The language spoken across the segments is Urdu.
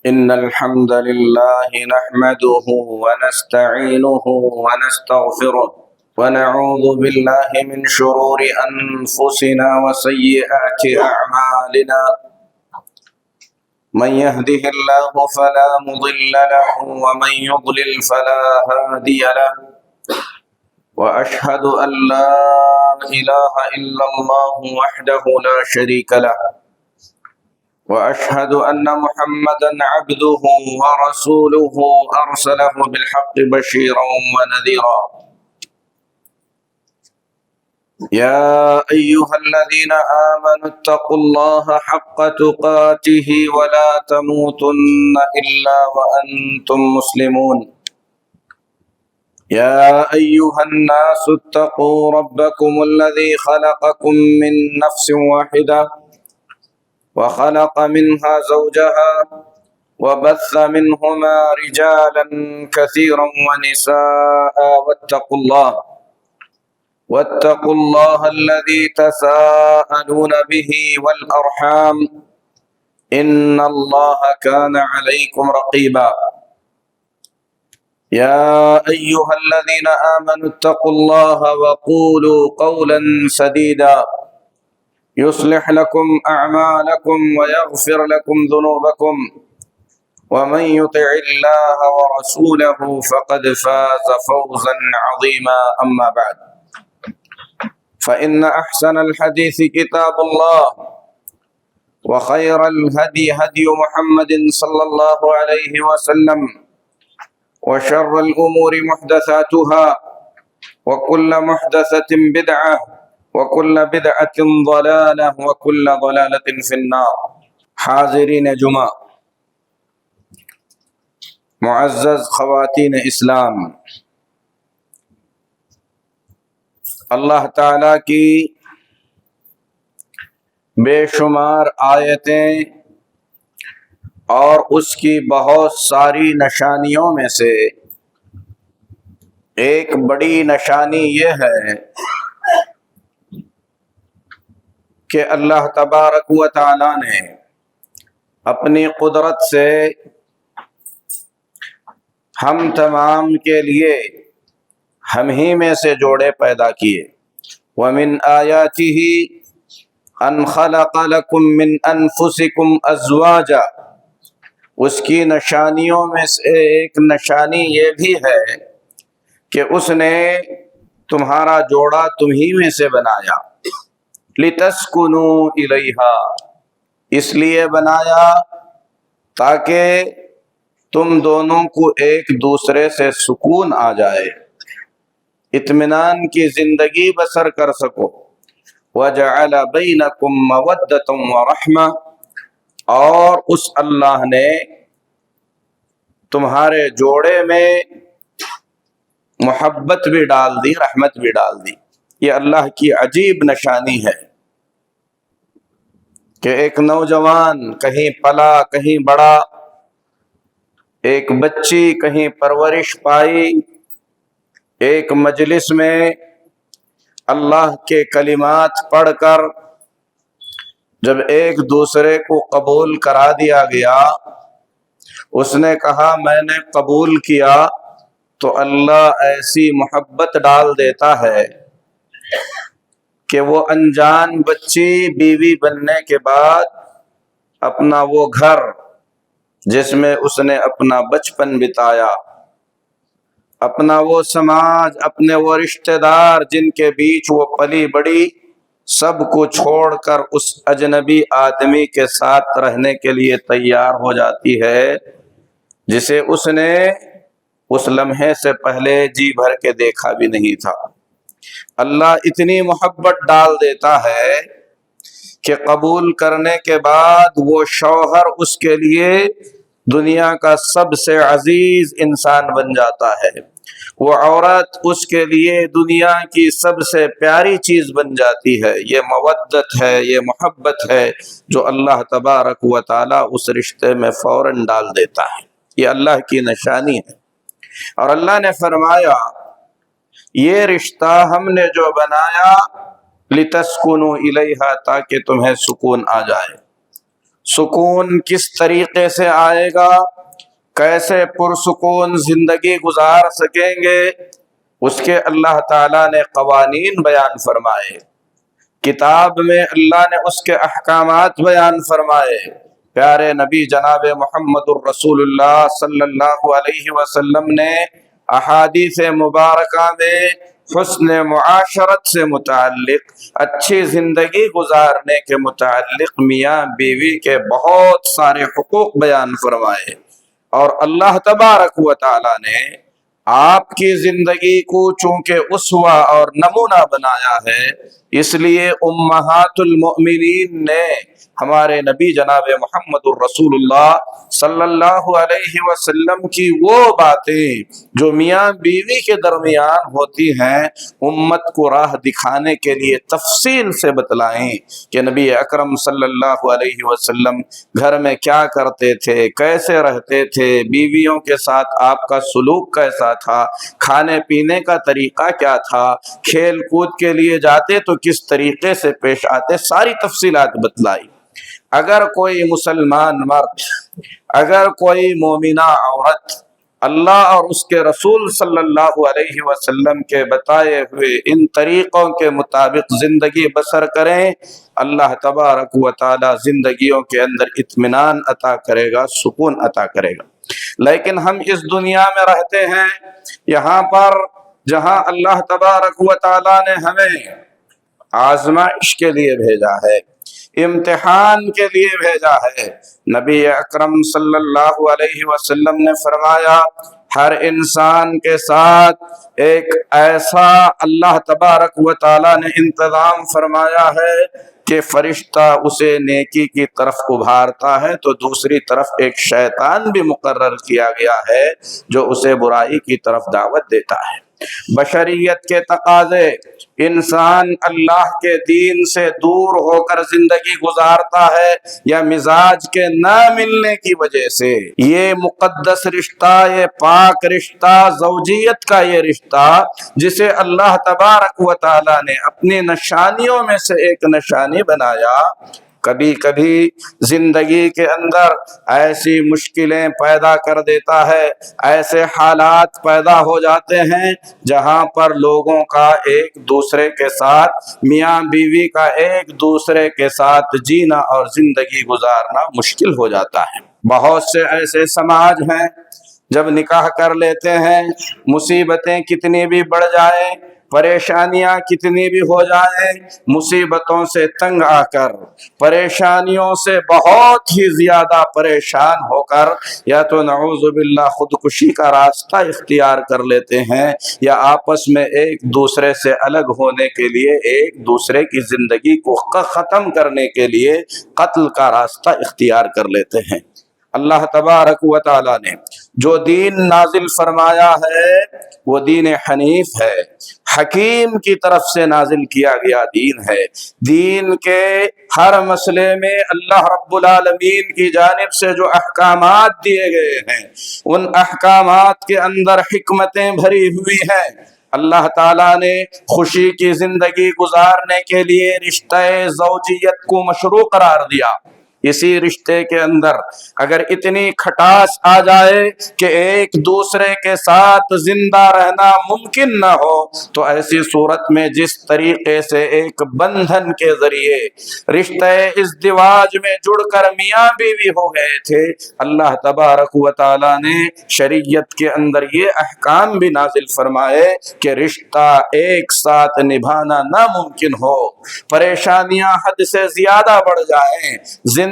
إن الحمد لله نحمده ونستعينه ونستغفره ونعوذ بالله من شرور أنفسنا وسيئات أعمالنا. من يهده الله فلا مضل له ومن يضلل فلا هادي له. وأشهد أن لا إله إلا الله وحده لا شريك له. وأشهد أن محمدًا عبده ورسوله أرسله بالحق بشيرًا ونذيرًا. يا أيها الذين آمنوا اتقوا الله حق تقاته ولا تموتن إلا وأنتم مسلمون. يا أيها الناس اتقوا ربكم الذي خلقكم من نفس واحدة وخلق منها زوجها وبث منهما رجالا كثيرا ونساء. واتقوا الله الذي تساءلون به والأرحام إن الله كان عليكم رقيبا. يا أيها الذين آمنوا اتقوا الله وقولوا قولا سديدا يصلح لكم أعمالكم ويغفر لكم ذنوبكم ومن يطع الله ورسوله فقد فاز فوزا عظيما. أما بعد فإن أحسن الحديث كتاب الله وخير الهدي هدي محمد صلى الله عليه وسلم وشر الأمور محدثاتها وكل محدثة بدعة وكل بدعة ضلالة وكل ضلالة في النار. حاضرین جمعہ، معزز خواتین اسلام، اللہ تعالیٰ کی بے شمار آیتیں اور اس کی بہت ساری نشانیوں میں سے ایک بڑی نشانی یہ ہے کہ اللہ تبارک و تعالی نے اپنی قدرت سے ہم تمام کے لیے ہم ہی میں سے جوڑے پیدا کیے. وَمِنْ آيَاتِهِ أَنْ خَلَقَ لَكُم مِّنْ أَنفُسِكُمْ أَزْوَاجًا. اس کی نشانیوں میں سے ایک نشانی یہ بھی ہے کہ اس نے تمہارا جوڑا تمہیں میں سے بنایا. لِتَسْكُنُوا إِلَيْهَا، اس لیے بنایا تاکہ تم دونوں کو ایک دوسرے سے سکون آ جائے، اطمینان کی زندگی بسر کر سکو. وَجَعَلَ بَيْنَكُمْ مَوَدَّةً وَرَحْمَةً، اور اس اللہ نے تمہارے جوڑے میں محبت بھی ڈال دی، رحمت بھی ڈال دی. یہ اللہ کی عجیب نشانی ہے کہ ایک نوجوان کہیں پلا کہیں بڑا، ایک بچی کہیں پرورش پائی، ایک مجلس میں اللہ کے کلمات پڑھ کر جب ایک دوسرے کو قبول کرا دیا گیا، اس نے کہا میں نے قبول کیا، تو اللہ ایسی محبت ڈال دیتا ہے کہ وہ انجان بچی بیوی بننے کے بعد اپنا وہ گھر جس میں اس نے اپنا بچپن بتایا، اپنا وہ سماج، اپنے وہ رشتہ دار جن کے بیچ وہ پلی بڑی، سب کو چھوڑ کر اس اجنبی آدمی کے ساتھ رہنے کے لیے تیار ہو جاتی ہے جسے اس نے اس لمحے سے پہلے جی بھر کے دیکھا بھی نہیں تھا. اللہ اتنی محبت ڈال دیتا ہے کہ قبول کرنے کے بعد وہ شوہر اس کے لیے دنیا کا سب سے عزیز انسان بن جاتا ہے، وہ عورت اس کے لیے دنیا کی سب سے پیاری چیز بن جاتی ہے. یہ مودت ہے، یہ محبت ہے جو اللہ تبارک و تعالی اس رشتے میں فوراً ڈال دیتا ہے. یہ اللہ کی نشانی ہے. اور اللہ نے فرمایا یہ رشتہ ہم نے جو بنایا لِتَسْكُنُوا إِلَيْهَا، تاکہ تمہیں سکون آ جائے. سکون کس طریقے سے آئے گا، کیسے پرسکون زندگی گزار سکیں گے، اس کے اللہ تعالیٰ نے قوانین بیان فرمائے، کتاب میں اللہ نے اس کے احکامات بیان فرمائے۔ پیارے نبی جناب محمد الرسول اللہ صلی اللہ علیہ وسلم نے احادیث مبارکہ میں حسن معاشرت سے متعلق، اچھی زندگی گزارنے کے متعلق میاں بیوی کے بہت سارے حقوق بیان فرمائے، اور اللہ تبارک و تعالی نے آپ کی زندگی کو چونکہ اسوہ اور نمونہ بنایا ہے، اس لیے امہات المؤمنین نے ہمارے نبی جناب محمد الرسول اللہ صلی اللہ علیہ وسلم کی وہ باتیں جو میاں بیوی کے درمیان ہوتی ہیں امت کو راہ دکھانے کے لیے تفصیل سے بتلائیں کہ نبی اکرم صلی اللہ علیہ وسلم گھر میں کیا کرتے تھے، کیسے رہتے تھے، بیویوں کے ساتھ آپ کا سلوک کیسا تھا، کھانے پینے کا طریقہ کیا تھا، کھیل کود کے لیے جاتے تو کس طریقے سے پیش آتے، ساری تفصیلات بتلائی۔ اگر کوئی مسلمان مرد، اگر کوئی مومنہ عورت اللہ اور اس کے رسول صلی اللہ علیہ وسلم کے بتائے ہوئے ان طریقوں کے مطابق زندگی بسر کریں، اللہ تبارک و تعالی زندگیوں کے اندر اطمینان عطا کرے گا، سکون عطا کرے گا۔ لیکن ہم اس دنیا میں رہتے ہیں، یہاں پر جہاں اللہ تبارک و تعالی نے ہمیں آزمائش کے لیے بھیجا ہے، امتحان کے لیے بھیجا ہے، نبی اکرم صلی اللہ علیہ وسلم نے فرمایا ہر انسان کے ساتھ ایک ایسا اللہ تبارک و تعالی نے انتظام فرمایا ہے کہ فرشتہ اسے نیکی کی طرف ابھارتا ہے تو دوسری طرف ایک شیطان بھی مقرر کیا گیا ہے جو اسے برائی کی طرف دعوت دیتا ہے۔ بشریت کے تقاضے، انسان اللہ کے دین سے دور ہو کر زندگی گزارتا ہے یا مزاج کے نہ ملنے کی وجہ سے، یہ مقدس رشتہ، یہ پاک رشتہ، زوجیت کا یہ رشتہ جسے اللہ تبارک و تعالی نے اپنی نشانیوں میں سے ایک نشانی بنایا، کبھی کبھی زندگی کے اندر ایسی مشکلیں پیدا کر دیتا ہے، ایسے حالات پیدا ہو جاتے ہیں جہاں پر لوگوں کا ایک دوسرے کے ساتھ، میاں بیوی کا ایک دوسرے کے ساتھ جینا اور زندگی گزارنا مشکل ہو جاتا ہے۔ بہت سے ایسے سماج ہیں جب نکاح کر لیتے ہیں، مصیبتیں کتنی بھی بڑھ جائیں، پریشانیاں کتنی بھی ہو جائیں، مصیبتوں سے تنگ آ کر، پریشانیوں سے بہت ہی زیادہ پریشان ہو کر یا تو نعوذ باللہ خودکشی کا راستہ اختیار کر لیتے ہیں یا آپس میں ایک دوسرے سے الگ ہونے کے لیے، ایک دوسرے کی زندگی کو ختم کرنے کے لیے قتل کا راستہ اختیار کر لیتے ہیں۔ اللہ تبارک و تعالی نے جو دین نازل فرمایا ہے وہ دین حنیف ہے، حکیم کی طرف سے نازل کیا گیا دین ہے۔ دین کے ہر مسئلے میں اللہ رب العالمین کی جانب سے جو احکامات دیے گئے ہیں ان احکامات کے اندر حکمتیں بھری ہوئی ہیں۔ اللہ تعالیٰ نے خوشی کی زندگی گزارنے کے لیے رشتہ زوجیت کو مشروع قرار دیا۔ اسی رشتے کے اندر اگر اتنی کھٹاس آ جائے کہ ایک دوسرے کے ساتھ زندہ رہنا ممکن نہ ہو تو ایسی صورت میں جس طریقے سے ایک بندھن کے ذریعے رشتہ ازدواج میں جڑ کر میاں بیوی ہو گئے تھے، اللہ تبارک و تعالی نے شریعت کے اندر یہ احکام بھی نازل فرمائے کہ رشتہ ایک ساتھ نبھانا ناممکن ہو، پریشانیاں حد سے زیادہ بڑھ جائیں، زندگی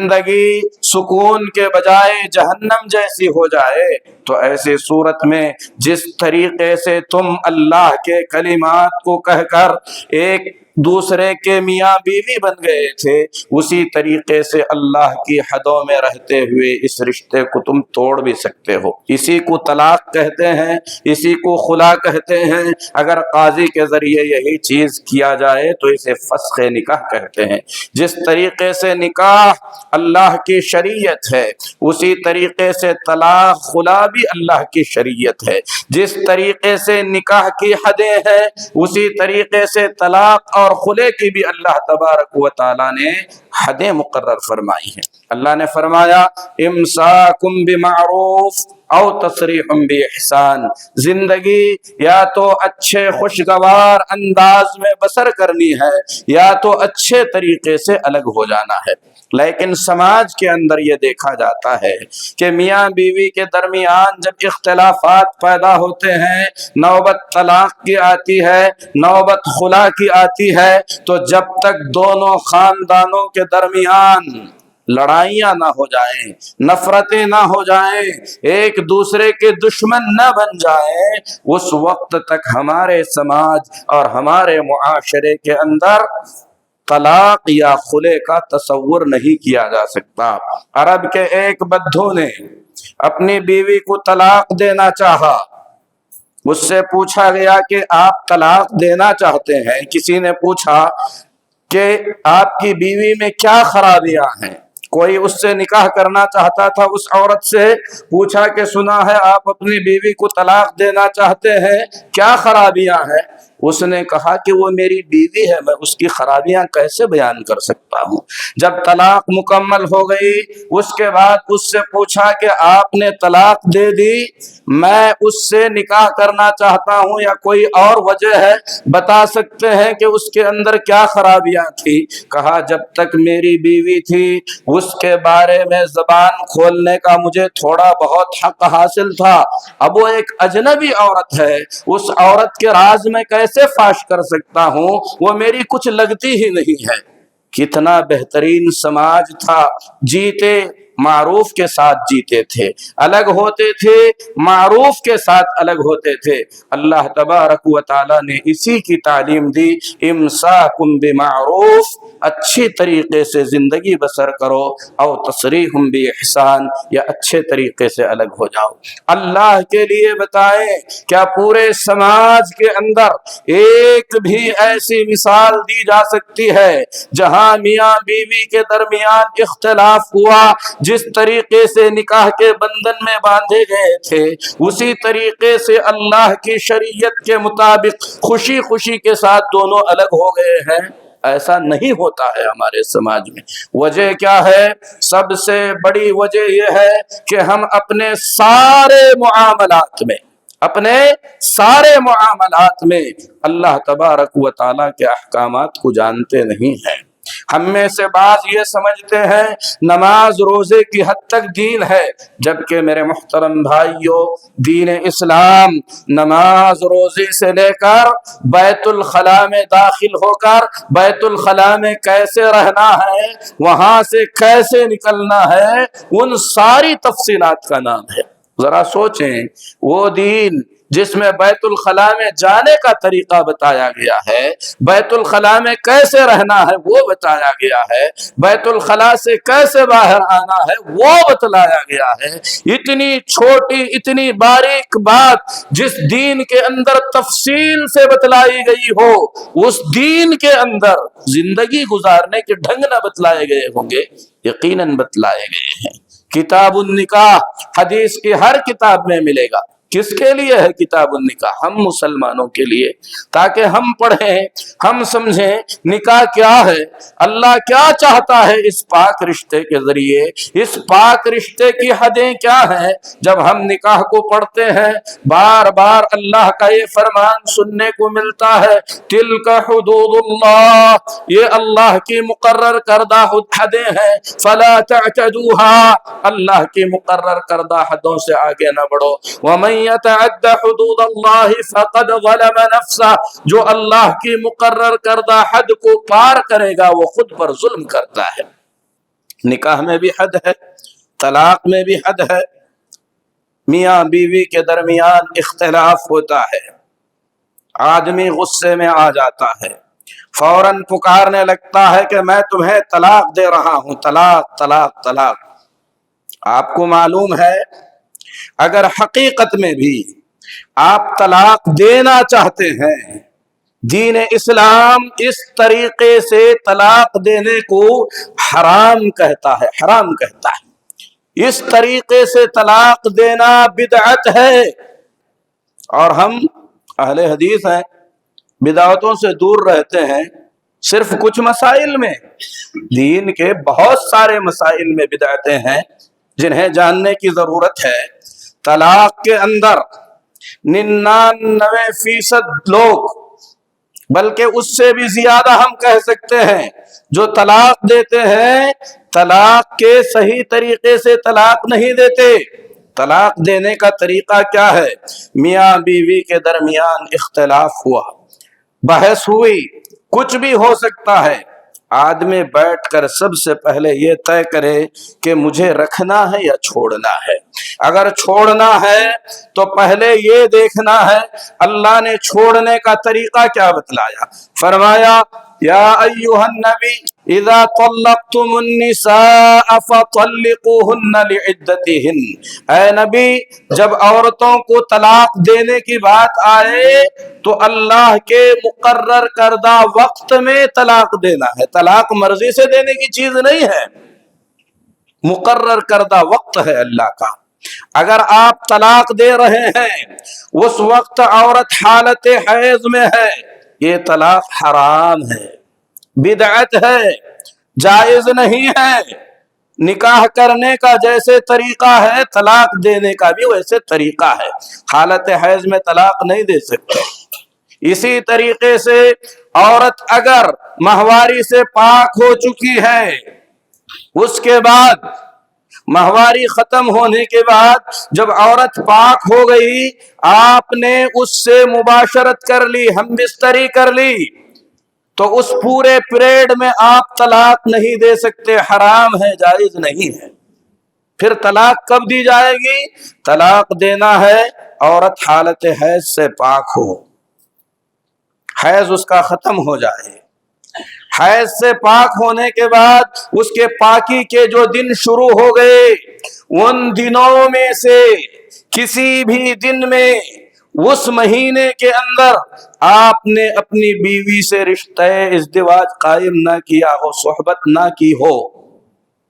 سکون کے بجائے جہنم جیسی ہو جائے، تو ایسی صورت میں جس طریقے سے تم اللہ کے کلمات کو کہہ کر ایک دوسرے کے میاں بیوی بن گئے تھے، اسی طریقے سے اللہ کی حدوں میں رہتے ہوئے اس رشتے کو تم توڑ بھی سکتے ہو۔ اسی کو طلاق کہتے ہیں، اسی کو خلا کہتے ہیں۔ اگر قاضی کے ذریعے یہی چیز کیا جائے تو اسے فسخ نکاح کہتے ہیں۔ جس طریقے سے نکاح اللہ کی شریعت ہے اسی طریقے سے طلاق خلا بھی اللہ کی شریعت ہے۔ جس طریقے سے نکاح کی حدیں ہیں اسی طریقے سے طلاق اور خلے کی بھی اللہ تبارک و تعالی نے حدیں مقرر فرمائی ہیں۔ اللہ نے فرمایا امساکم بمعروف او تسریح باحسان، زندگی یا تو اچھے خوشگوار انداز میں بسر کرنی ہے یا تو اچھے طریقے سے الگ ہو جانا ہے۔ لیکن سماج کے اندر یہ دیکھا جاتا ہے کہ میاں بیوی کے درمیان جب اختلافات پیدا ہوتے ہیں، نوبت طلاق کی آتی ہے، نوبت خلا کی آتی ہے، تو جب تک دونوں خاندانوں کے درمیان لڑائیاں نہ ہو جائیں، نفرتیں نہ ہو جائیں، ایک دوسرے کے دشمن نہ بن جائیں، اس وقت تک ہمارے سماج اور ہمارے معاشرے کے اندر طلاق یا خلے کا تصور نہیں کیا جا سکتا۔ عرب کے ایک بدھو نے اپنی بیوی کو طلاق دینا چاہا۔ اس سے پوچھا گیا کہ آپ طلاق دینا چاہتے ہیں، کسی نے پوچھا کہ آپ کی بیوی میں کیا خرابیاں ہیں، کوئی اس سے نکاح کرنا چاہتا تھا، اس عورت سے پوچھا کہ سنا ہے آپ اپنی بیوی کو طلاق دینا چاہتے ہیں، کیا خرابیاں ہیں؟ اس نے کہا کہ وہ میری بیوی ہے، میں اس کی خرابیاں کیسے بیان کر سکتا ہوں۔ جب طلاق مکمل ہو گئی، اس کے بعد اس سے پوچھا کہ آپ نے طلاق دے دی، میں اس سے نکاح کرنا چاہتا ہوں یا کوئی اور وجہ ہے، بتا سکتے ہیں کہ اس کے اندر کیا خرابیاں تھی؟ کہا جب تک میری بیوی تھی اس کے بارے میں زبان کھولنے کا مجھے تھوڑا بہت حق حاصل تھا، اب وہ ایک اجنبی عورت ہے، اس عورت کے راز میں کیسے فاش کر سکتا ہوں؟ وہ میری کچھ لگتی ہی نہیں ہے۔ کتنا بہترین سماج تھا، جیتے معروف کے ساتھ جیتے تھے، الگ ہوتے تھے معروف کے ساتھ الگ ہوتے تھے۔ اللہ تبارک و تعالی نے اسی کی تعلیم دی، امساکم بمعروف، اچھی طریقے سے زندگی بسر کرو، او تسریح باحسان، یا اچھے طریقے سے الگ ہو جاؤ۔ اللہ کے لیے بتائیں کیا پورے سماج کے اندر ایک بھی ایسی مثال دی جا سکتی ہے جہاں میاں بیوی کے درمیان اختلاف ہوا، جس طریقے سے نکاح کے بندھن میں باندھے گئے تھے اسی طریقے سے اللہ کی شریعت کے مطابق خوشی خوشی کے ساتھ دونوں الگ ہو گئے ہیں؟ ایسا نہیں ہوتا ہے ہمارے سماج میں۔ وجہ کیا ہے؟ سب سے بڑی وجہ یہ ہے کہ ہم اپنے سارے معاملات میں اللہ تبارک و تعالیٰ کے احکامات کو جانتے نہیں ہیں۔ ہم میں سے بعض یہ سمجھتے ہیں نماز روزے کی حد تک دین ہے، جبکہ میرے محترم بھائیوں، دین اسلام نماز روزے سے لے کر بیت الخلا میں داخل ہو کر بیت الخلا میں کیسے رہنا ہے، وہاں سے کیسے نکلنا ہے، ان ساری تفصیلات کا نام ہے۔ ذرا سوچیں، وہ دین جس میں بیت الخلا میں جانے کا طریقہ بتایا گیا ہے، بیت الخلا میں کیسے رہنا ہے وہ بتایا گیا ہے، بیت الخلا سے کیسے باہر آنا ہے وہ بتلایا گیا ہے، اتنی چھوٹی اتنی باریک بات جس دین کے اندر تفصیل سے بتلائی گئی ہو، اس دین کے اندر زندگی گزارنے کے ڈھنگ نہ بتلائے گئے ہوں گے؟ یقیناً بتلائے گئے ہیں۔ کتاب النکاح حدیث کی ہر کتاب میں ملے گا۔ کس کے لیے ہے کتاب النکاح؟ ہم مسلمانوں کے لیے، تاکہ ہم پڑھیں، ہم سمجھیں نکاح کیا ہے، اللہ کیا چاہتا ہے اس پاک رشتے کے ذریعے، اس پاک رشتے کی حدیں کیا ہیں۔ جب ہم نکاح کو پڑھتے ہیں بار بار اللہ کا یہ فرمان سننے کو ملتا ہے، تلک حدود اللہ، یہ اللہ کی مقرر کردہ حدیں ہیں، فلا تعتدوها، اللہ کی مقرر کردہ حدوں سے آگے نہ بڑھو۔ ومن يتعد حدود اللہ فقد ظلم نفسہ، جو اللہ کی مقرر کردہ حد کو پار کرے گا وہ خود پر ظلم کرتا ہے۔ نکاح میں بھی حد ہے، طلاق میں بھی حد ہے، میاں بیوی کے درمیان اختلاف ہوتا ہے، آدمی غصے میں آ جاتا ہے، فوراً پکارنے لگتا ہے کہ میں تمہیں طلاق دے رہا ہوں، طلاق طلاق طلاق۔ آپ کو معلوم ہے اگر حقیقت میں بھی آپ طلاق دینا چاہتے ہیں، دین اسلام اس طریقے سے طلاق دینے کو حرام کہتا ہے، حرام کہتا ہے۔ اس طریقے سے طلاق دینا بدعت ہے، اور ہم اہل حدیث ہیں، بدعتوں سے دور رہتے ہیں، صرف کچھ مسائل میں، دین کے بہت سارے مسائل میں بدعتیں ہیں جنہیں جاننے کی ضرورت ہے۔ طلاق کے اندر 99% لوگ، بلکہ اس سے بھی زیادہ ہم کہہ سکتے ہیں، جو طلاق دیتے ہیں طلاق کے صحیح طریقے سے طلاق نہیں دیتے۔ طلاق دینے کا طریقہ کیا ہے؟ میاں بیوی کے درمیان اختلاف ہوا، بحث ہوئی، کچھ بھی ہو سکتا ہے، آدمی بیٹھ کر سب سے پہلے یہ طے کرے کہ مجھے رکھنا ہے یا چھوڑنا ہے۔ اگر چھوڑنا ہے تو پہلے یہ دیکھنا ہے اللہ نے چھوڑنے کا طریقہ کیا بتلایا۔ فرمایا یا ایھا النبی اذا طلقتم النساء فطلقوهن لعدتهن، اے نبی جب عورتوں کو طلاق دینے کی بات آئے تو اللہ کے مقرر کردہ وقت میں طلاق دینا ہے۔ طلاق مرضی سے دینے کی چیز نہیں ہے، مقرر کردہ وقت ہے اللہ کا۔ اگر آپ طلاق دے رہے ہیں اس وقت عورت حالت حیض میں ہے، یہ طلاق حرام ہے، بدعت ہے، جائز نہیں ہے۔ نکاح کرنے کا جیسے طریقہ ہے طلاق دینے کا بھی ویسے طریقہ ہے، حالت حیض میں طلاق نہیں دے سکتے۔ اسی طریقے سے عورت اگر ماہواری سے پاک ہو چکی ہے، اس کے بعد ماہواری ختم ہونے کے بعد جب عورت پاک ہو گئی، آپ نے اس سے مباشرت کر لی، ہم بستری کر لی، تو اس پورے پیریڈ میں آپ طلاق نہیں دے سکتے، حرام ہے، جائز نہیں ہے۔ پھر طلاق کب دی جائے گی؟ طلاق دینا ہے عورت حالت حیض سے پاک ہو، حیض اس کا ختم ہو جائے۔ حیض سے پاک ہونے کے بعد اس کے پاکی کے جو دن شروع ہو گئے، ان دنوں میں سے کسی بھی دن میں اس مہینے کے اندر آپ نے اپنی بیوی سے رشتہ ازدواج قائم نہ کیا ہو، صحبت نہ کی ہو،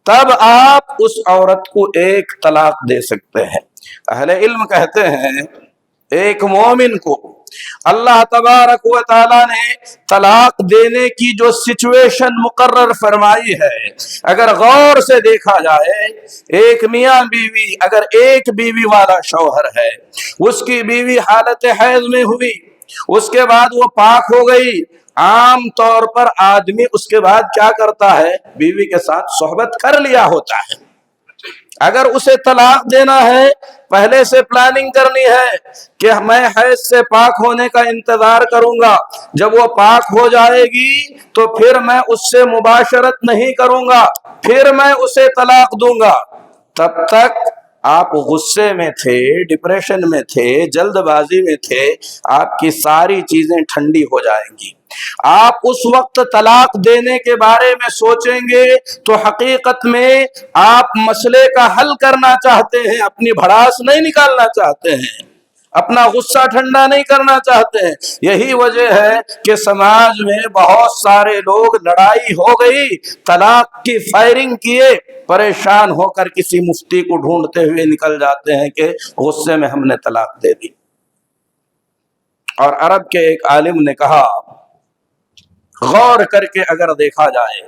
تب آپ اس عورت کو ایک طلاق دے سکتے ہیں۔ اہل علم کہتے ہیں ایک مومن کو اللہ تبارک و تعالی نے طلاق دینے کی جو سچویشن مقرر فرمائی ہے، اگر غور سے دیکھا جائے، ایک میاں بیوی اگر ایک بیوی والا شوہر ہے، اس کی بیوی حالت حیض میں ہوئی، اس کے بعد وہ پاک ہو گئی، عام طور پر آدمی اس کے بعد کیا کرتا ہے؟ بیوی کے ساتھ صحبت کر لیا ہوتا ہے۔ اگر اسے طلاق دینا ہے، پہلے سے پلاننگ کرنی ہے کہ میں حیض سے پاک ہونے کا انتظار کروں گا، جب وہ پاک ہو جائے گی تو پھر میں اس سے مباشرت نہیں کروں گا، پھر میں اسے طلاق دوں گا۔ تب تک آپ غصے میں تھے، ڈپریشن میں تھے، جلد بازی میں تھے، آپ کی ساری چیزیں ٹھنڈی ہو جائیں گی۔ آپ اس وقت طلاق دینے کے بارے میں سوچیں گے تو حقیقت میں آپ مسئلے کا حل کرنا چاہتے ہیں، اپنی بھڑاس نہیں نکالنا چاہتے ہیں، اپنا غصہ ٹھنڈا نہیں کرنا چاہتے ہیں۔ یہی وجہ ہے کہ سماج میں بہت سارے لوگ لڑائی ہو گئی، طلاق کی فائرنگ کیے، پریشان ہو کر کسی مفتی کو ڈھونڈتے ہوئے نکل جاتے ہیں کہ غصے میں ہم نے طلاق دے دی۔ اور عرب کے ایک عالم نے کہا، غور کر کے اگر دیکھا جائے،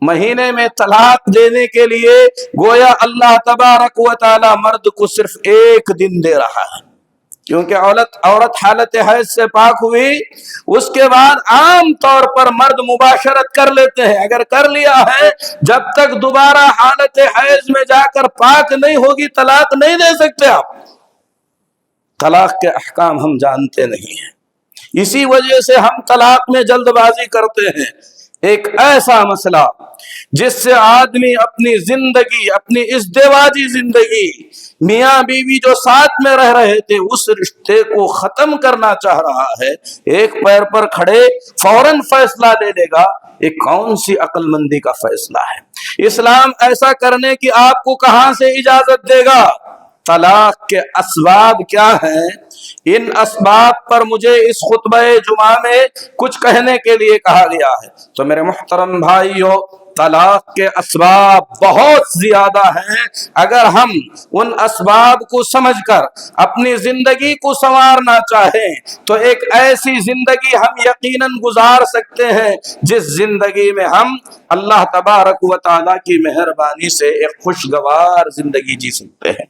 مہینے میں طلاق دینے کے لیے گویا اللہ تبارک و تعالی مرد کو صرف ایک دن دے رہا ہے، کیونکہ عورت حالت حیض سے پاک ہوئی، اس کے بعد عام طور پر مرد مباشرت کر لیتے ہیں، اگر کر لیا ہے جب تک دوبارہ حالت حیض میں جا کر پاک نہیں ہوگی طلاق نہیں دے سکتے آپ۔ طلاق کے احکام ہم جانتے نہیں ہیں، اسی وجہ سے ہم طلاق میں جلد بازی کرتے ہیں۔ ایک ایسا مسئلہ جس سے آدمی اپنی زندگی، اپنی ازدواجی زندگی، میاں بیوی جو ساتھ میں رہ رہے تھے، اس رشتے کو ختم کرنا چاہ رہا ہے، ایک پیر پر کھڑے فوراً فیصلہ لے لے گا، یہ کون سی عقل مندی کا فیصلہ ہے؟ اسلام ایسا کرنے کی آپ کو کہاں سے اجازت دے گا؟ طلاق کے اسباب کیا ہیں؟ ان اسباب پر مجھے اس خطبہ جمعہ میں کچھ کہنے کے لیے کہا گیا ہے۔ تو میرے محترم بھائیوں، طلاق کے اسباب بہت زیادہ ہیں. اگر ہم ان اسباب کو سمجھ کر اپنی زندگی کو سنوارنا چاہیں تو ایک ایسی زندگی ہم یقیناً گزار سکتے ہیں جس زندگی میں ہم اللہ تبارک و تعالیٰ کی مہربانی سے ایک خوشگوار زندگی جی سکتے ہیں.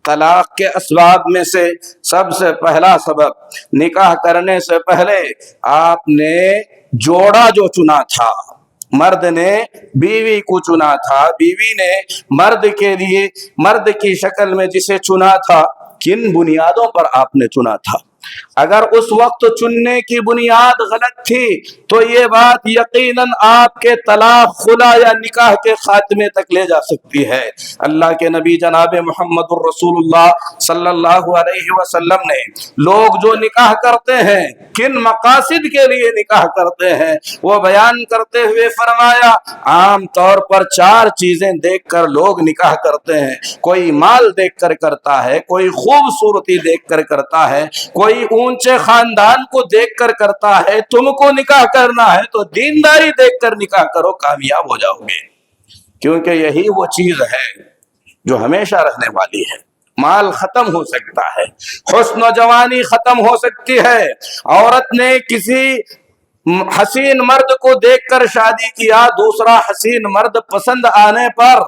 طلاق کے اسباب میں سے سب سے پہلا سبب، نکاح کرنے سے پہلے آپ نے جوڑا جو چنا تھا، مرد نے بیوی کو چنا تھا، بیوی نے مرد کے لیے مرد کی شکل میں جسے چنا تھا، کن بنیادوں پر آپ نے چنا تھا؟ اگر اس وقت چننے کی بنیاد غلط تھی تو یہ بات یقیناً آپ کے طلاق، خلا یا نکاح کے خاتمے تک لے جا سکتی ہے. اللہ کے نبی جناب محمد الرسول اللہ صلی اللہ علیہ وسلم نے لوگ جو نکاح کرتے ہیں کن مقاصد کے لیے نکاح کرتے ہیں وہ بیان کرتے ہوئے فرمایا، عام طور پر 4 چیزیں دیکھ کر لوگ نکاح کرتے ہیں. کوئی مال دیکھ کر کرتا ہے، کوئی خوبصورتی دیکھ کر کرتا ہے، کوئی اونچے خاندان کو دیکھ کر کرتا ہے. تم کو نکاح کرنا ہے تو دینداری دیکھ کر نکاح کرو، کامیاب ہو جاؤ گے، کیونکہ یہی وہ چیز ہے جو ہمیشہ رہنے والی ہے. مال ختم ہو سکتا ہے، حسن و جوانی ختم ہو سکتی ہے. عورت نے کسی حسین مرد کو دیکھ کر شادی کیا، دوسرا حسین مرد پسند آنے پر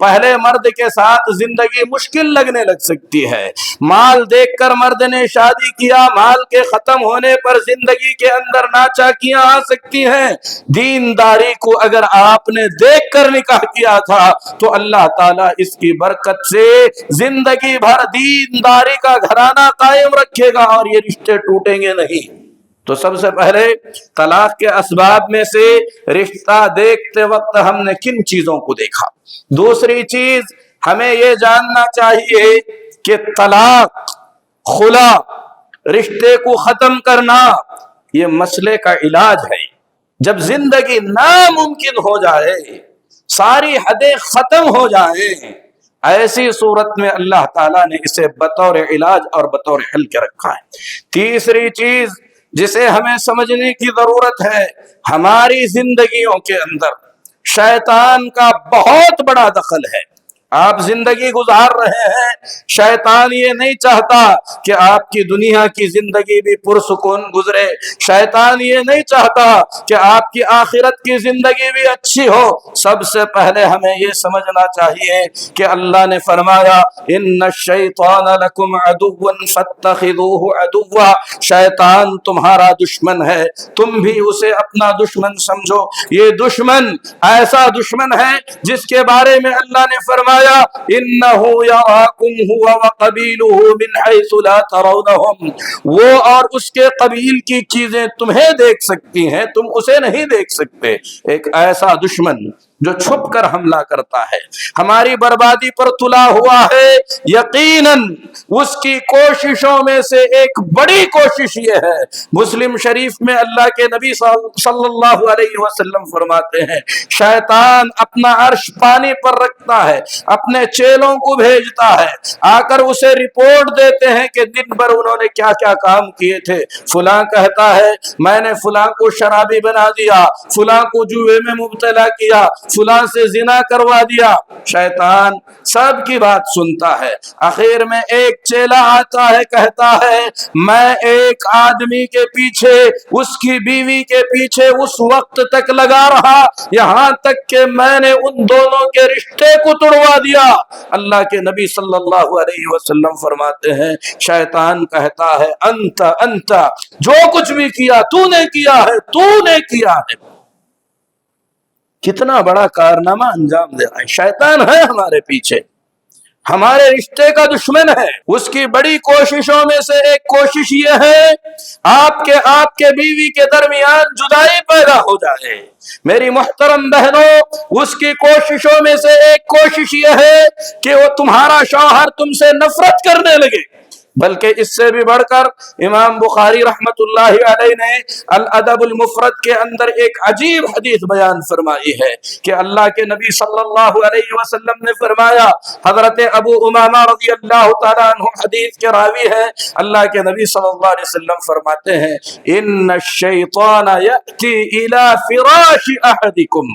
پہلے مرد کے ساتھ زندگی مشکل لگنے لگ سکتی ہے. مال دیکھ کر مرد نے شادی کیا، مال کے ختم ہونے پر زندگی کے اندر ناچاکیاں آ سکتی ہیں. دینداری کو اگر آپ نے دیکھ کر نکاح کیا تھا تو اللہ تعالیٰ اس کی برکت سے زندگی بھر دینداری کا گھرانہ قائم رکھے گا اور یہ رشتے ٹوٹیں گے نہیں. تو سب سے پہلے طلاق کے اسباب میں سے رشتہ دیکھتے وقت ہم نے کن چیزوں کو دیکھا. دوسری چیز ہمیں یہ جاننا چاہیے کہ طلاق، خلا، رشتے کو ختم کرنا یہ مسئلے کا علاج ہے. جب زندگی ناممکن ہو جائے، ساری حدیں ختم ہو جائیں، ایسی صورت میں اللہ تعالیٰ نے اسے بطور علاج اور بطور حل کے رکھا ہے. تیسری چیز جسے ہمیں سمجھنے کی ضرورت ہے، ہماری زندگیوں کے اندر شیطان کا بہت بڑا دخل ہے. آپ زندگی گزار رہے ہیں، شیطان یہ نہیں چاہتا کہ آپ کی دنیا کی زندگی بھی پرسکون گزرے، شیطان یہ نہیں چاہتا کہ آپ کی آخرت کی زندگی بھی اچھی ہو. سب سے پہلے ہمیں یہ سمجھنا چاہیے کہ اللہ نے فرمایا ان الشیطان لکم عدو فاتخذوہ عدوا، شیطان تمہارا دشمن ہے، تم بھی اسے اپنا دشمن سمجھو. یہ دشمن ایسا دشمن ہے جس کے بارے میں اللہ نے فرمایا انہ یراکم هو وقبیلہ من حیث لا ترونہم، وہ اور اس کے قبیل کی چیزیں تمہیں دیکھ سکتی ہیں، تم اسے نہیں دیکھ سکتے. ایک ایسا دشمن جو چھپ کر حملہ کرتا ہے، ہماری بربادی پر تلا ہوا ہے. یقیناً اس کی کوششوں میں سے ایک بڑی کوشش یہ ہے، مسلم شریف میں اللہ کے نبی صلی اللہ علیہ وسلم فرماتے ہیں شیطان اپنا عرش پانی پر رکھتا ہے، اپنے چیلوں کو بھیجتا ہے، آ کر اسے رپورٹ دیتے ہیں کہ دن بھر انہوں نے کیا کیا کام کیے تھے. فلاں کہتا ہے میں نے فلاں کو شرابی بنا دیا، فلاں کو جوئے میں مبتلا کیا، فلاں سے زنا کروا دیا. شیطان سب کی بات سنتا ہے. آخر میں ایک چیلا آتا ہے، کہتا ہے میں ایک آدمی کے پیچھے، اس کی بیوی کے پیچھے اس وقت تک لگا رہا یہاں تک کہ میں نے ان دونوں کے رشتے کو توڑوا دیا. اللہ کے نبی صلی اللہ علیہ وسلم فرماتے ہیں شیطان کہتا ہے انت جو کچھ بھی کیا تو نے کیا ہے، تو نے کیا ہے. کتنا بڑا کارنامہ انجام دے رہا ہے. شیطان ہے ہمارے پیچھے، ہمارے رشتے کا دشمن ہے. اس کی بڑی کوششوں میں سے ایک کوشش یہ ہے آپ کے بیوی کے درمیان جدائی پیدا ہو جائے. میری محترم بہنوں، اس کی کوششوں میں سے ایک کوشش یہ ہے کہ وہ تمہارا شوہر تم سے نفرت کرنے لگے. بلکہ اس سے بھی بڑھ کر امام بخاری رحمت اللہ علیہ نے الادب المفرد کے اندر ایک عجیب حدیث بیان فرمائی ہے کہ اللہ کے نبی صلی اللہ علیہ وسلم نے فرمایا، حضرت ابو امامہ رضی اللہ تعالیٰ عنہ حدیث کے راوی ہیں، اللہ کے نبی صلی اللہ علیہ وسلم فرماتے ہیں ان الشیطان یأتی الی فراش احدکم،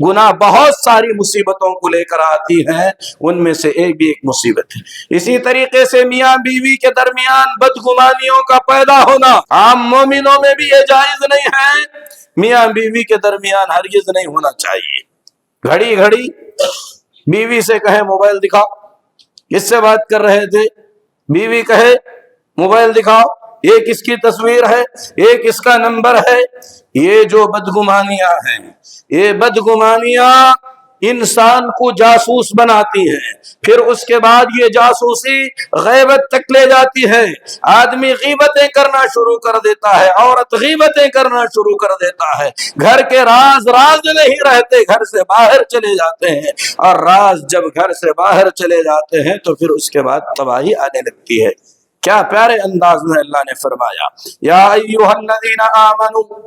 گناہ بہت ساری مصیبتوں کو لے کر آتی ہیں، ان میں سے ایک بھی ایک مصیبت ہے۔ اسی طریقے سے میاں بیوی کے درمیان بدگمانیوں کا پیدا ہونا عام مومنوں میں بھی یہ جائز نہیں ہے، میاں بیوی کے درمیان ہرگز نہیں ہونا چاہیے۔ گھڑی گھڑی بیوی سے کہے موبائل دکھاؤ، کس سے بات کر رہے تھے، بیوی کہے موبائل دکھاؤ، یہ کس کی تصویر ہے، یہ کس کا نمبر ہے۔ یہ جو بدگمانیاں ہیں، یہ بدگمانیاں انسان کو جاسوس بناتی ہیں، پھر اس کے بعد یہ جاسوسی غیبت تک لے جاتی ہے۔ آدمی غیبتیں کرنا شروع کر دیتا ہے، عورت غیبتیں کرنا شروع کر دیتا ہے، گھر کے راز نہیں رہتے، گھر سے باہر چلے جاتے ہیں، اور راز جب گھر سے باہر چلے جاتے ہیں تو پھر اس کے بعد تباہی آنے لگتی ہے۔ کیا پیارے انداز میں اللہ نے فرمایا، یا ایھا الذین آمنوا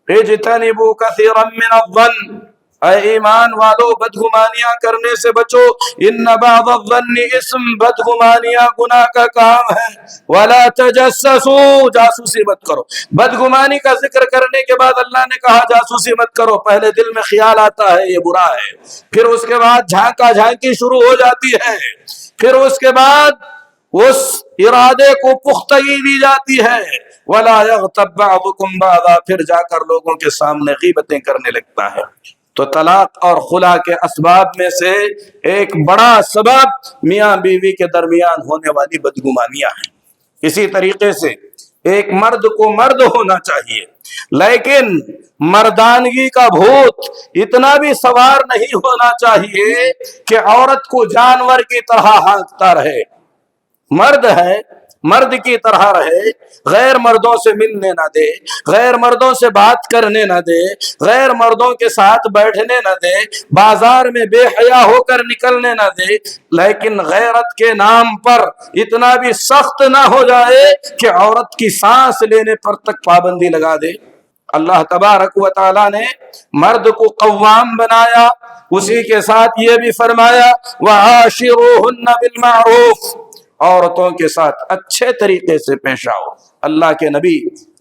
اجتنبوا کثیرا من الظن، اے ایمان والو بدگمانیاں کرنے سے بچو، ان بعض الظن اسم، بدگمانیاں گناہ کا کام ہے، ولا تجسسوا، جاسوسی مت کرو۔ بدگمانی کا ذکر کرنے کے بعد اللہ نے کہا جاسوسی مت کرو۔ پہلے دل میں خیال آتا ہے یہ برا ہے، پھر اس کے بعد جھانکا جھانکی شروع ہو جاتی ہے، پھر اس کے بعد اس ارادے کو پختگی دی جاتی ہے، وَلَا يَغْتَبْ بَعْضُكُمْ بَعْضًا، پھر جا کر لوگوں کے سامنے غیبتیں کرنے لگتا ہے۔ تو طلاق اور خلا کے اسباب میں سے ایک بڑا سبب میاں بیوی کے درمیان ہونے والی بدگمانیاں ہیں۔ اسی طریقے سے ایک مرد کو مرد ہونا چاہیے، لیکن مردانگی کا بھوت اتنا بھی سوار نہیں ہونا چاہیے کہ عورت کو جانور کی طرح ہانکتا رہے۔ مرد ہے، مرد کی طرح رہے، غیر مردوں سے ملنے نہ دے، غیر مردوں سے بات کرنے نہ دے، غیر مردوں کے ساتھ بیٹھنے نہ دے، بازار میں بے حیا ہو کر نکلنے نہ دے، لیکن غیرت کے نام پر اتنا بھی سخت نہ ہو جائے کہ عورت کی سانس لینے پر تک پابندی لگا دے۔ اللہ تبارک و تعالی نے مرد کو قوام بنایا، اسی کے ساتھ یہ بھی فرمایا وَعَاشِرُوهُنَّ بِالْمَعْرُوفِ، عورتوں کے ساتھ اچھے طریقے سے پیش آؤ۔ اللہ کے نبی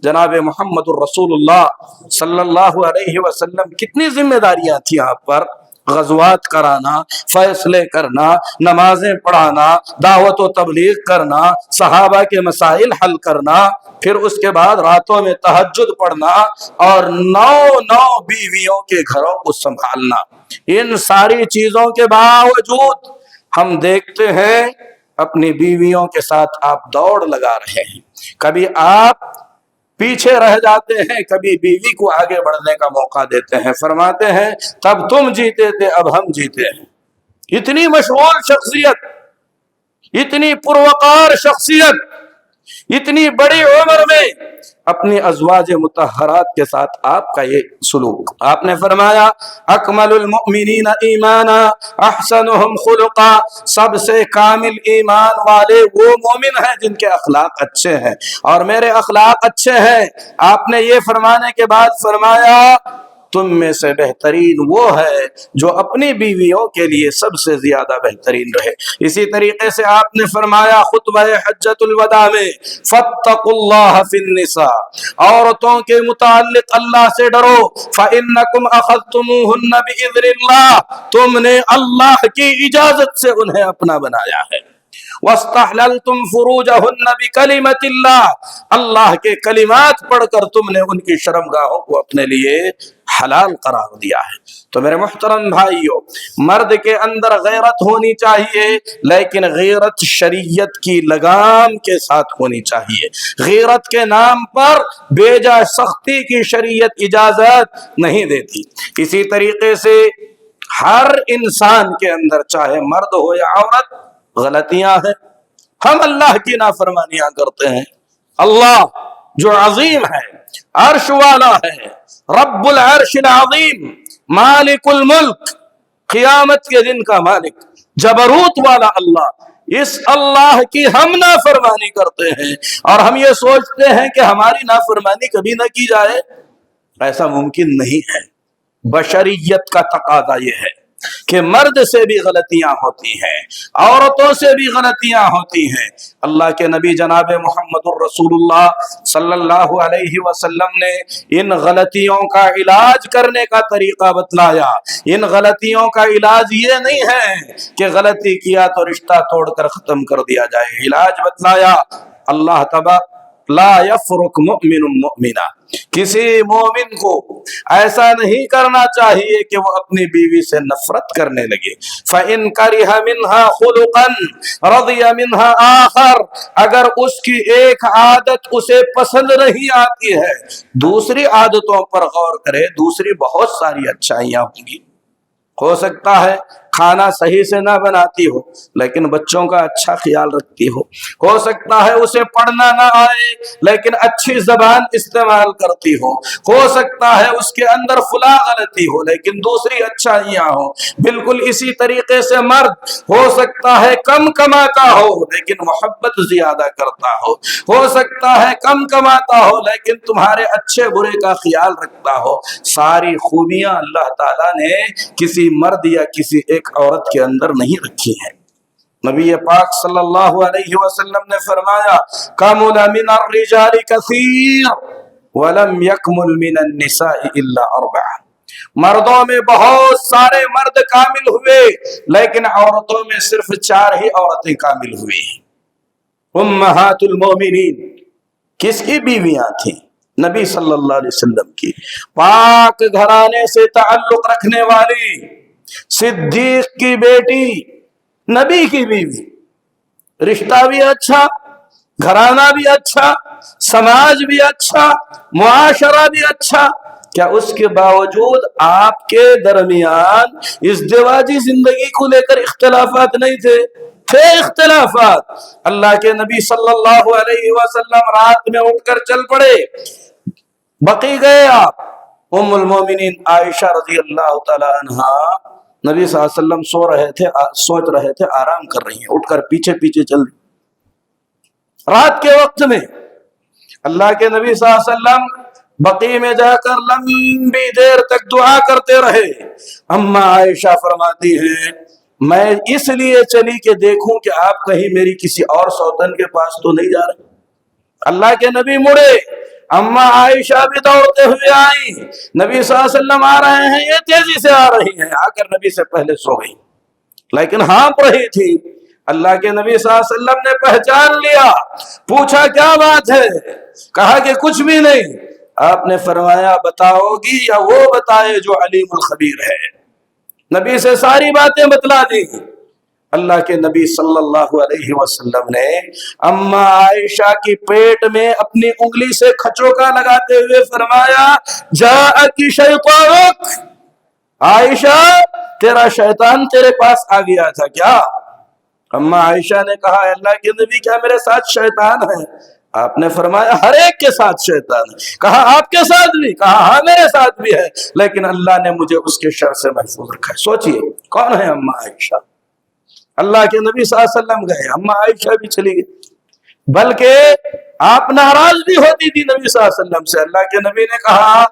جناب محمد الرسول اللہ صلی اللہ علیہ وسلم کتنی ذمہ داریاں تھیں آپ پر، غزوات کرانا، فیصلے کرنا، نمازیں پڑھانا، دعوت و تبلیغ کرنا، صحابہ کے مسائل حل کرنا، پھر اس کے بعد راتوں میں تہجد پڑھنا، اور 9 بیویوں کے گھروں کو سنبھالنا۔ ان ساری چیزوں کے باوجود ہم دیکھتے ہیں اپنی بیویوں کے ساتھ آپ دوڑ لگا رہے ہیں، کبھی آپ پیچھے رہ جاتے ہیں، کبھی بیوی کو آگے بڑھنے کا موقع دیتے ہیں۔ فرماتے ہیں تب تم جیتے تھے اب ہم جیتے ہیں۔ اتنی مشغول شخصیت، اتنی پروقار شخصیت، اتنی بڑی عمر میں اپنی ازواج مطہرات کے ساتھ آپ کا یہ سلوک۔ آپ نے فرمایا اکمل المؤمنین ایمانا احسنہم خلقا، سب سے کامل ایمان والے وہ مومن ہیں جن کے اخلاق اچھے ہیں، اور میرے اخلاق اچھے ہیں۔ آپ نے یہ فرمانے کے بعد فرمایا تم میں سے بہترین وہ ہے جو اپنی بیویوں کے لیے سب سے زیادہ بہترین رہے۔ اسی طریقے سے آپ نے فرمایا خطبہ حجۃ الوداع میں فاتقوا اللہ فی النساء، عورتوں کے متعلق اللہ سے ڈرو، فإنکم اخذتموہن بإذن اللہ، تم نے اللہ کی اجازت سے انہیں اپنا بنایا ہے۔ وَاسْتَحْلَلْتُمْ فُرُوجَهُنَّ بِكَلِمَةِ اللَّهِ، اللہ کے کلمات پڑھ کر تم نے ان کی شرمگاہوں کو اپنے لیے حلال قرار دیا ہے۔ تو میرے محترم بھائیو، مرد کے اندر غیرت ہونی چاہیے، لیکن غیرت شریعت کی لگام کے ساتھ ہونی چاہیے۔ غیرت کے نام پر بے جا سختی کی شریعت اجازت نہیں دیتی۔ اسی طریقے سے ہر انسان کے اندر، چاہے مرد ہو یا عورت، غلطیاں ہیں۔ ہم اللہ کی نافرمانیاں کرتے ہیں۔ اللہ جو عظیم ہے، عرش والا ہے، رب العرش العظیم، مالک الملک، قیامت کے دن کا مالک، جبروت والا اللہ، اس اللہ کی ہم نافرمانی کرتے ہیں، اور ہم یہ سوچتے ہیں کہ ہماری نافرمانی کبھی نہ کی جائے۔ ایسا ممکن نہیں ہے۔ بشریت کا تقاضا یہ ہے، کہ مرد سے بھی غلطیاں ہوتی ہیں، عورتوں سے بھی غلطیاں ہوتی ہیں۔ اللہ کے نبی جناب محمد الرسول اللہ صلی اللہ علیہ وسلم نے ان غلطیوں کا علاج کرنے کا طریقہ بتلایا۔ ان غلطیوں کا علاج یہ نہیں ہے کہ غلطی کیا تو رشتہ توڑ کر ختم کر دیا جائے، علاج بتلایا۔ اللہ تبارک لا یفرق مؤمن مؤمنا، کسی مومن کو ایسا نہیں کرنا چاہیے کہ وہ اپنی بیوی سے نفرت کرنے لگے۔ فَإِن كَرِهَ مِنْهَا خُلُقًا رَضِيَ مِنْهَا آخَرَ، اگر اس کی ایک عادت اسے پسند نہیں آتی ہے، دوسری عادتوں پر غور کرے، دوسری بہت ساری اچھائیاں ہوں گی۔ ہو سکتا ہے کھانا صحیح سے نہ بناتی ہو لیکن بچوں کا اچھا خیال رکھتی ہو سکتا ہے اسے پڑھنا نہ آئے لیکن اچھی زبان استعمال کرتی ہو سکتا ہے اس کے اندر فلاں غلطی ہو لیکن دوسری اچھائیاں ہوں۔ بالکل اسی طریقے سے مرد ہو سکتا ہے کم کماتا ہو لیکن محبت زیادہ کرتا ہو سکتا ہے کم کماتا ہو لیکن تمہارے اچھے برے کا خیال رکھتا ہو۔ ساری خوبیاں اللہ تعالیٰ نے کسی مرد یا کسی ایک عورت کے اندر نہیں رکھی ہیں۔ نبی پاک صلی اللہ علیہ وسلم نے فرمایا کمل من الرجال کثیر ولم یکمل من النساء الا اربع، مردوں میں بہت سارے مرد کامل ہوئے لیکن عورتوں میں صرف 4 ہی عورتیں کامل ہوئی۔ امہات المومنین کس کی بیویاں تھیں؟ نبی صلی اللہ علیہ وسلم کی، پاک گھرانے سے تعلق رکھنے والی، صدیق کی بیٹی، نبی کی بیوی، رشتہ بھی اچھا، گھرانہ بھی اچھا، سماج بھی اچھا، معاشرہ بھی اچھا، کیا اس کے باوجود آپ کے درمیان ازدواجی زندگی کو لے کر اختلافات نہیں تھے؟ تھے اختلافات۔ اللہ کے نبی صلی اللہ علیہ وسلم رات میں اٹھ کر چل پڑے، بقی گئے آپ۔ ام المومنین عائشہ رضی اللہ تعالی عنہا نبی صلی اللہ علیہ وسلم سوچ رہے تھے آرام کر رہی ہیں، اٹھ کر پیچھے پیچھے چل رات کے وقت میں اللہ کے نبی صلی اللہ علیہ وسلم بقی میں جا کر لمبی دیر تک دعا کرتے رہے۔ اما عائشہ فرماتی ہیں میں اس لیے چلی کہ دیکھوں کہ آپ کہیں میری کسی اور سوتن کے پاس تو نہیں جا رہے۔ اللہ کے نبی مڑے، اما عائشہ بھی دوڑتے ہوئے آئیں، نبی صلی اللہ علیہ وسلم آ رہے ہیں، یہ تیزی سے آ رہی ہیں، آ کر نبی سے پہلے سو گئی لیکن ہانپ رہی تھی۔ اللہ کے نبی صلی اللہ علیہ وسلم نے پہچان لیا، پوچھا کیا بات ہے؟ کہا کہ کچھ بھی نہیں۔ آپ نے فرمایا بتاؤ گی یا وہ بتائے جو علیم الخبیر ہے؟ نبی سے ساری باتیں بتلا دی۔ اللہ کے نبی صلی اللہ علیہ وسلم نے اما عائشہ کی پیٹ میں اپنی انگلی سے کھچوکا لگاتے ہوئے فرمایا جاءکی شیطانک، عائشہ تیرا شیطان تیرے پاس آ گیا تھا کیا؟ اما عائشہ نے کہا اللہ کے نبی کیا میرے ساتھ شیطان ہے؟ آپ نے فرمایا ہر ایک کے ساتھ شیطان ہے۔ کہا آپ کے ساتھ بھی؟ کہا ہاں میرے ساتھ بھی ہے لیکن اللہ نے مجھے اس کے شر سے محفوظ رکھا ہے۔ سوچئے کون ہے اما عائشہ؟ اللہ کے نبی صلی اللہ علیہ وسلم گئے، اما عائشہ بھی چلی گئی، بلکہ آپ ناراض بھی ہوتی تھی نبی صلی اللہ علیہ وسلم سے۔ اللہ کے نبی نے کہا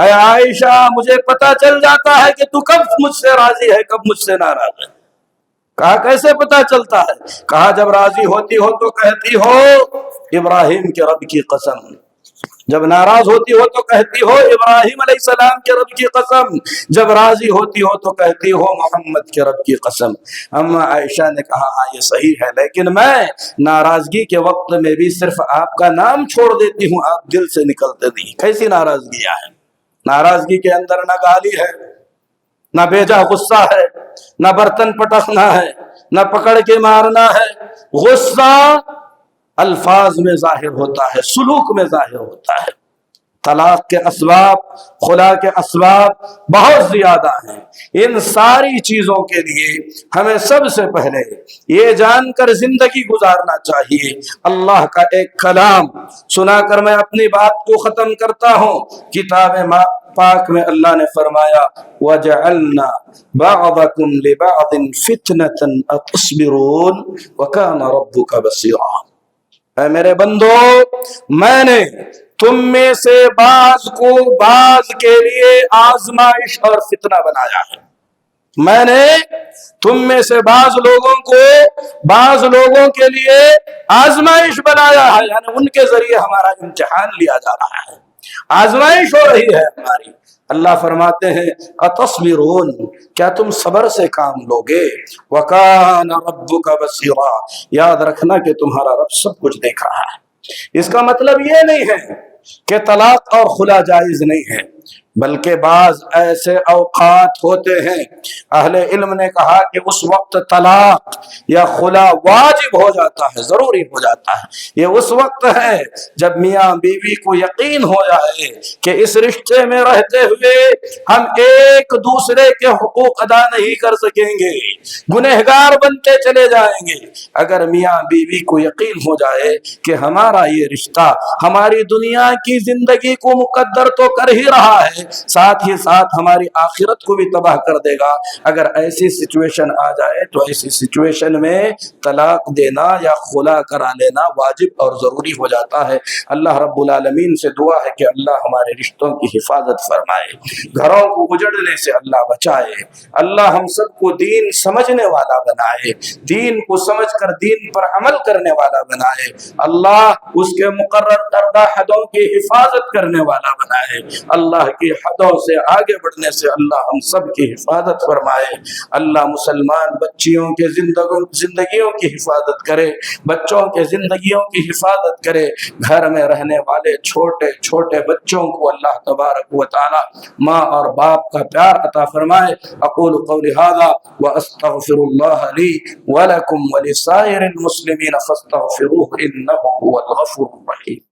اے عائشہ مجھے پتا چل جاتا ہے کہ تو کب مجھ سے راضی ہے کب مجھ سے ناراض ہے۔ کہا کیسے پتا چلتا ہے؟ کہا جب راضی ہوتی ہو تو کہتی ہو ابراہیم کے رب کی قسم، جب ناراض ہوتی ہو تو کہتی ہو ابراہیم علیہ السلام کے رب کی قسم، جب راضی ہوتی ہو تو کہتی ہو محمد کے رب کی قسم۔ اما عائشہ نے کہا ہاں یہ صحیح ہے لیکن میں ناراضگی کے وقت میں بھی صرف آپ کا نام چھوڑ دیتی ہوں، آپ دل سے نکلتے نہیں۔ کیسی ناراضگیاں ہیں؟ ناراضگی کے اندر نہ گالی ہے، نہ بیجا غصہ ہے، نہ برتن پٹکنا ہے، نہ پکڑ کے مارنا ہے۔ غصہ الفاظ میں ظاہر ہوتا ہے، سلوک میں ظاہر ہوتا ہے۔ طلاق کے اسباب، خلا کے اسباب بہت زیادہ ہیں۔ ان ساری چیزوں کے لیے ہمیں سب سے پہلے یہ جان کر زندگی گزارنا چاہیے۔ اللہ کا ایک کلام سنا کر میں اپنی بات کو ختم کرتا ہوں۔ کتاب پاک میں اللہ نے فرمایا وَجَعَلْنَا بَعْضَكُمْ لِبَعْضٍ فِتْنَةً أَتَصْبِرُونَ وَكَانَ رَبُّكَ بَصِيرًا۔ اے میرے بندو میں نے تم میں سے بعض کو بعض کے لیے آزمائش اور فتنہ بنایا ہے۔ میں نے تم میں سے بعض لوگوں کے لیے آزمائش بنایا ہے، یعنی ان کے ذریعے ہمارا امتحان لیا جا رہا ہے، آزمائش ہو رہی ہے ہماری۔ اللہ فرماتے ہیں اتصبرون، کیا تم صبر سے کام لوگے؟ وکان ربک بصیرا، یاد رکھنا کہ تمہارا رب سب کچھ دیکھ رہا ہے۔ اس کا مطلب یہ نہیں ہے کہ طلاق اور خلا جائز نہیں ہے، بلکہ بعض ایسے اوقات ہوتے ہیں، اہل علم نے کہا کہ اس وقت طلاق یا خلا واجب ہو جاتا ہے، ضروری ہو جاتا ہے۔ یہ اس وقت ہے جب میاں بیوی کو یقین ہو جائے کہ اس رشتے میں رہتے ہوئے ہم ایک دوسرے کے حقوق ادا نہیں کر سکیں گے، گنہگار بنتے چلے جائیں گے۔ اگر میاں بیوی کو یقین ہو جائے کہ ہمارا یہ رشتہ ہماری دنیا کی زندگی کو مقدر تو کر ہی رہا ہے، ساتھ ہی ساتھ ہماری آخرت کو بھی تباہ کر دے گا، اگر ایسی سچویشن آ جائے تو ایسی سچویشن میں طلاق دینا یا خلا کرا لینا واجب اور ضروری ہو جاتا ہے۔ اللہ رب العالمین سے دعا ہے کہ اللہ ہمارے رشتوں کی حفاظت فرمائے، گھروں کو اجڑنے سے اللہ بچائے، اللہ ہم سب کو دین سمجھنے والا بنائے، دین کو سمجھ کر دین پر عمل کرنے والا بنائے، اللہ اس کے مقرر کردہ حدوں کی حفاظت کرنے والا بنائے، اللہ کی حدوں سے آگے بڑھنے سے اللہ ہم سب کی حفاظت فرمائے۔ اللہ مسلمان بچیوں کے زندگیوں کی حفاظت کرے، بچوں کے زندگیوں کی حفاظت کرے، گھر میں رہنے والے چھوٹے چھوٹے بچوں کو اللہ تبارک و تعالی ماں اور باپ کا پیار عطا فرمائے۔ اقول قولی ھذا واستغفر اللہ لی ولکم ولسائر المسلمین فاستغفروہ انہ هو الغفور الرحیم۔